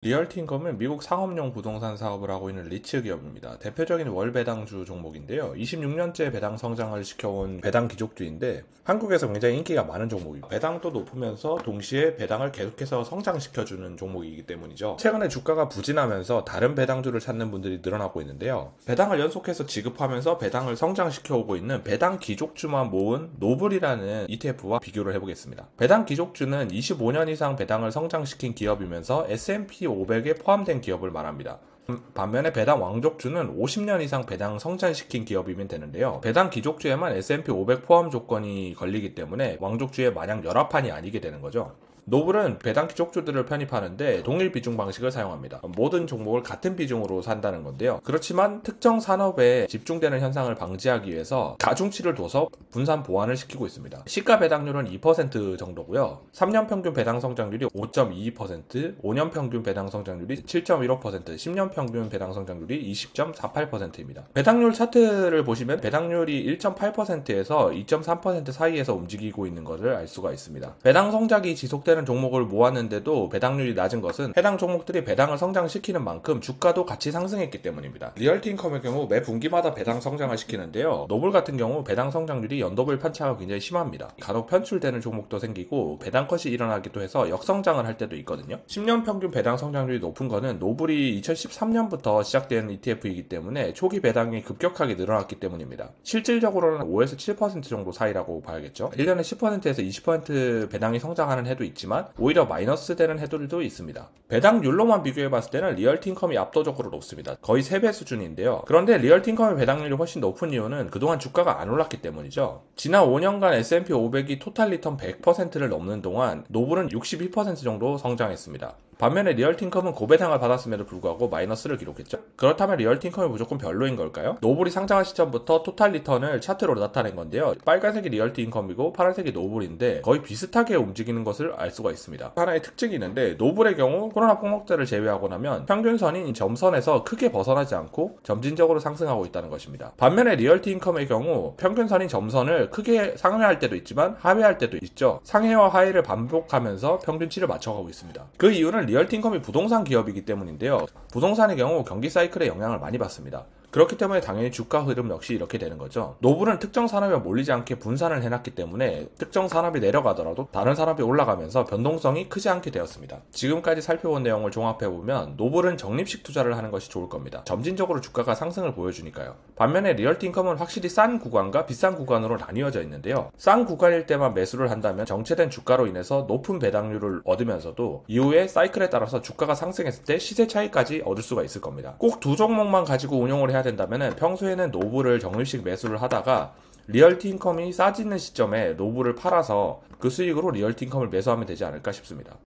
리얼티인컴은 미국 상업용 부동산 사업을 하고 있는 리츠 기업입니다. 대표적인 월배당주 종목인데요. 26년째 배당 성장을 시켜온 배당 귀족주인데 한국에서 굉장히 인기가 많은 종목이고 배당도 높으면서 동시에 배당을 계속해서 성장시켜주는 종목이기 때문이죠. 최근에 주가가 부진하면서 다른 배당주를 찾는 분들이 늘어나고 있는데요. 배당을 연속해서 지급하면서 배당을 성장시켜오고 있는 배당 귀족주만 모은 노블이라는 ETF와 비교를 해보겠습니다. 배당 귀족주는 25년 이상 배당을 성장시킨 기업이면서 S&P 500에 포함된 기업을 말합니다. 반면에 배당 왕족주는 50년 이상 배당 성장시킨 기업이면 되는데요. 배당 귀족주에만 S&P 500 포함 조건이 걸리기 때문에 왕족주에 마냥 열합판이 아니게 되는 거죠. 노블은 배당 귀족주들을 편입하는데 동일 비중 방식을 사용합니다. 모든 종목을 같은 비중으로 산다는 건데요. 그렇지만 특정 산업에 집중되는 현상을 방지하기 위해서 가중치를 둬서 분산 보완을 시키고 있습니다. 시가 배당률은 2% 정도고요. 3년 평균 배당 성장률이 5.22%, 5년 평균 배당 성장률이 7.15%, 10년 평균 배당 성장률이 20.48%입니다. 배당률 차트를 보시면 배당률이 1.8%에서 2.3% 사이에서 움직이고 있는 것을 알 수가 있습니다. 배당 성장이 지속되는 종목을 모았는데도 배당률이 낮은 것은 해당 종목들이 배당을 성장시키는 만큼 주가도 같이 상승했기 때문입니다. 리얼티인컴의 경우 매 분기마다 배당 성장을 시키는데요. 노블 같은 경우 배당 성장률이 연도별 편차가 굉장히 심합니다. 간혹 편출되는 종목도 생기고 배당 컷이 일어나기도 해서 역성장을 할 때도 있거든요. 10년 평균 배당 성장률이 높은 거는 노블이 2013년부터 시작된 ETF이기 때문에 초기 배당이 급격하게 늘어났기 때문입니다. 실질적으로는 5에서 7% 정도 사이라고 봐야겠죠. 1년에 10%에서 20% 배당이 성장하는 해도 있지만 오히려 마이너스 되는 해들도 있습니다. 배당률로만 비교해봤을 때는 리얼티인컴이 압도적으로 높습니다. 거의 3배 수준인데요. 그런데 리얼티인컴의 배당률이 훨씬 높은 이유는 그동안 주가가 안 올랐기 때문이죠. 지난 5년간 S&P 500이 토탈 리턴 100%를 넘는 동안 노블은 62% 정도 성장했습니다. 반면에 리얼티인컴은 고배당을 받았음에도 불구하고 마이너스를 기록했죠. 그렇다면 리얼티인컴이 무조건 별로인 걸까요? 노블이 상장한 시점부터 토탈 리턴을 차트로 나타낸 건데요. 빨간색이 리얼티인컴이고 파란색이 노블인데 거의 비슷하게 움직이는 것을 알 수가 있습니다. 하나의 특징이 있는데 노블의 경우 코로나 폭락세를 제외하고 나면 평균선인 점선에서 크게 벗어나지 않고 점진적으로 상승하고 있다는 것입니다. 반면에 리얼티인컴의 경우 평균선인 점선을 크게 상회할 때도 있지만 하회할 때도 있죠. 상회와 하회를 반복하면서 평균치를 맞춰가고 있습니다. 그 이유는 리얼티인컴이 부동산 기업이기 때문인데요. 부동산의 경우 경기 사이클에 영향을 많이 받습니다. 그렇기 때문에 당연히 주가 흐름 역시 이렇게 되는 거죠. 노블은 특정 산업에 몰리지 않게 분산을 해놨기 때문에 특정 산업이 내려가더라도 다른 산업이 올라가면서 변동성이 크지 않게 되었습니다. 지금까지 살펴본 내용을 종합해보면 노블은 적립식 투자를 하는 것이 좋을 겁니다. 점진적으로 주가가 상승을 보여주니까요. 반면에 리얼티인컴은 확실히 싼 구간과 비싼 구간으로 나뉘어져 있는데요. 싼 구간일 때만 매수를 한다면 정체된 주가로 인해서 높은 배당률을 얻으면서도 이후에 사이클에 따라서 주가가 상승했을 때 시세 차이까지 얻을 수가 있을 겁니다. 꼭 두 종목만 가지고 운용을 해야 된다면 평소에는 노블을 적립식 매수를 하다가 리얼티인컴이 싸지는 시점에 노블을 팔아서 그 수익으로 리얼티인컴을 매수하면 되지 않을까 싶습니다.